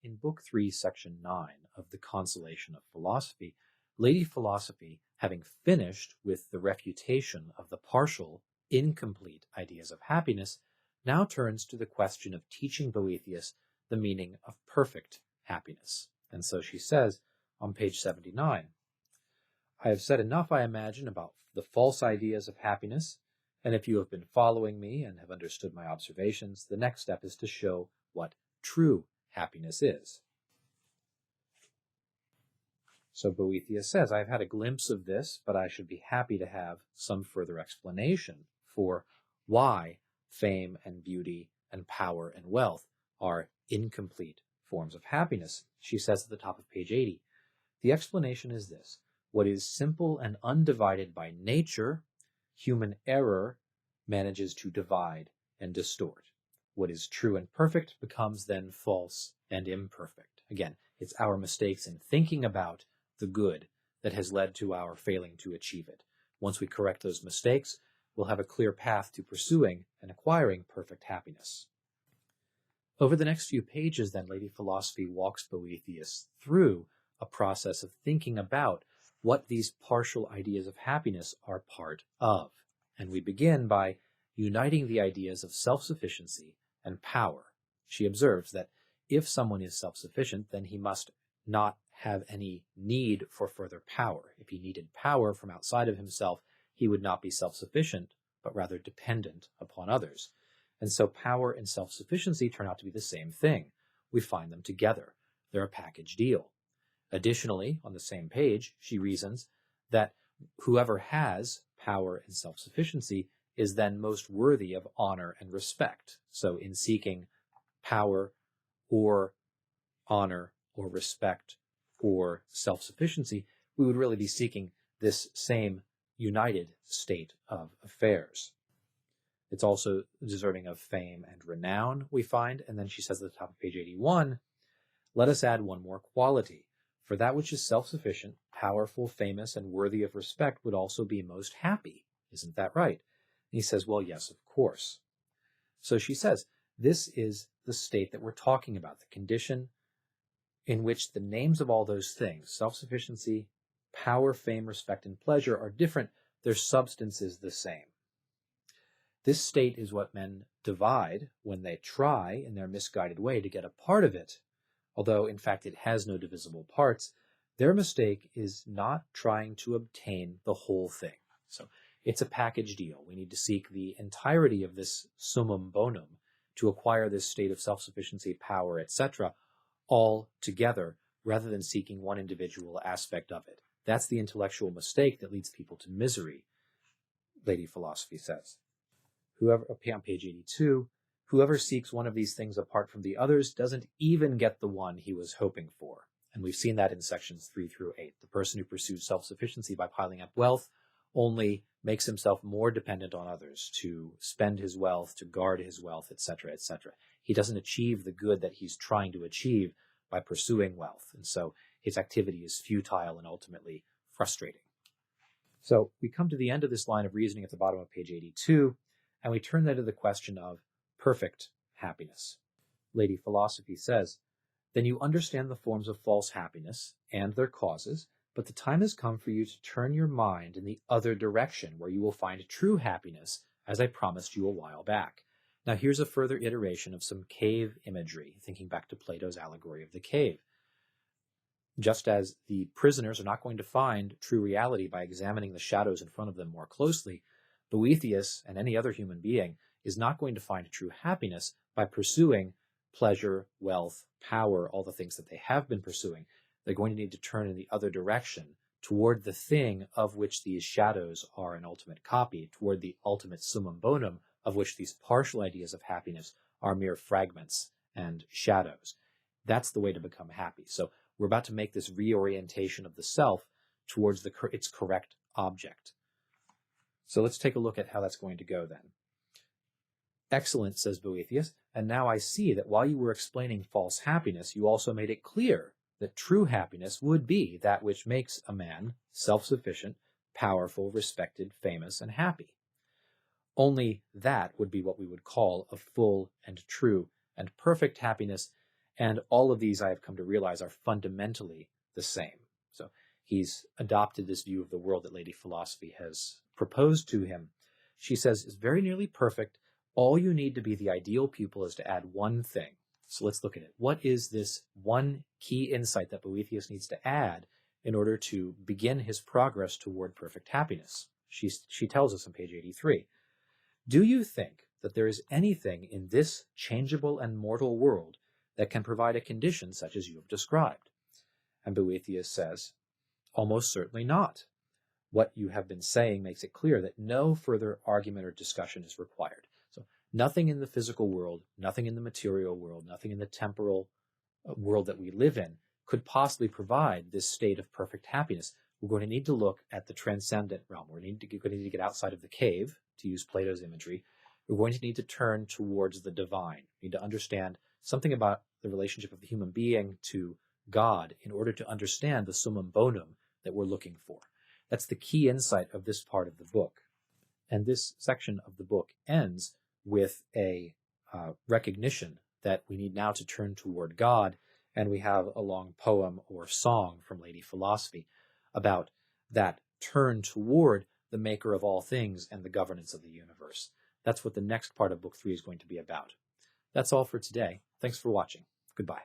in Book 3, Section 9 of the Consolation of Philosophy, Lady Philosophy, having finished with the refutation of the partial, incomplete ideas of happiness, now turns to the question of teaching Boethius the meaning of perfect happiness. And so she says on page 79, I have said enough, I imagine, about the false ideas of happiness, and if you have been following me and have understood my observations, the next step is to show what true happiness is. So Boethius says, I have had a glimpse of this, but I should be happy to have some further explanation for why fame and beauty and power and wealth are incomplete forms of happiness. She says at the top of page 80, the explanation is this: what is simple and undivided by nature, human error manages to divide and distort. What is true and perfect becomes then false and imperfect. Again, it's our mistakes in thinking about the good that has led to our failing to achieve it. Once we correct those mistakes, we'll have a clear path to pursuing and acquiring perfect happiness. Over the next few pages, then, Lady Philosophy walks Boethius through a process of thinking about what these partial ideas of happiness are part of. And we begin by uniting the ideas of self-sufficiency and power. She observes that if someone is self-sufficient, then he must not have any need for further power. If he needed power from outside of himself, he would not be self-sufficient, but rather dependent upon others. And so power and self-sufficiency turn out to be the same thing. We find them together. They're a package deal. Additionally, on the same page, she reasons that whoever has power and self-sufficiency is then most worthy of honor and respect. So in seeking power or honor or respect or self-sufficiency, we would really be seeking this same united state of affairs. It's also deserving of fame and renown, we find. And then she says at the top of page 81, let us add one more quality. For that which is self-sufficient, powerful, famous, and worthy of respect would also be most happy. Isn't that right? And he says, well, yes, of course. So she says, this is the state that we're talking about, the condition in which the names of all those things, self-sufficiency, power, fame, respect, and pleasure, are different. Their substance is the same. This state is what men divide when they try, in their misguided way, to get a part of it. Although, in fact, it has no divisible parts, their mistake is not trying to obtain the whole thing. So it's a package deal. We need to seek the entirety of this summum bonum to acquire this state of self-sufficiency, power, etc., all together, rather than seeking one individual aspect of it. That's the intellectual mistake that leads people to misery, Lady Philosophy says. On page 82, whoever seeks one of these things apart from the others doesn't even get the one he was hoping for. And we've seen that in sections 3 through 8. The person who pursues self-sufficiency by piling up wealth only makes himself more dependent on others to spend his wealth, to guard his wealth, etc., etc. He doesn't achieve the good that he's trying to achieve by pursuing wealth. And so his activity is futile and ultimately frustrating. So we come to the end of this line of reasoning at the bottom of page 82, and we turn then to the question of perfect happiness. Lady Philosophy says, then you understand the forms of false happiness and their causes, but the time has come for you to turn your mind in the other direction, where you will find true happiness, as I promised you a while back. Now here's a further iteration of some cave imagery, thinking back to Plato's allegory of the cave. Just as the prisoners are not going to find true reality by examining the shadows in front of them more closely, Boethius and any other human being is not going to find true happiness by pursuing pleasure, wealth, power, all the things that they have been pursuing. They're going to need to turn in the other direction, toward the thing of which these shadows are an ultimate copy, toward the ultimate summum bonum, of which these partial ideas of happiness are mere fragments and shadows. That's the way to become happy. So we're about to make this reorientation of the self towards its correct object. So let's take a look at how that's going to go then. Excellent, says Boethius, and now I see that while you were explaining false happiness, you also made it clear that true happiness would be that which makes a man self-sufficient, powerful, respected, famous, and happy. Only that would be what we would call a full and true and perfect happiness, And all of these, I have come to realize, are fundamentally the same. So he's adopted this view of the world that Lady Philosophy has proposed to him. She says, is very nearly perfect. All you need to be the ideal pupil is to add one thing. So let's look at it. What is this one key insight that Boethius needs to add in order to begin his progress toward perfect happiness? She tells us on page 83, do you think that there is anything in this changeable and mortal world that can provide a condition such as you have described? And Boethius says, almost certainly not. What you have been saying makes it clear that no further argument or discussion is required. So nothing in the physical world, nothing in the material world, nothing in the temporal world that we live in could possibly provide this state of perfect happiness. We're going to need to look at the transcendent realm. We're going to need to get outside of the cave, to use Plato's imagery. We're going to need to turn towards the divine. We need to understand something about the relationship of the human being to God in order to understand the Summum Bonum that we're looking for. That's the key insight of this part of the book. And this section of the book ends with a recognition that we need now to turn toward God, and we have a long poem or song from Lady Philosophy about that turn toward the maker of all things and the governance of the universe. That's what the next part of Book 3 is going to be about. That's all for today. Thanks for watching. Goodbye.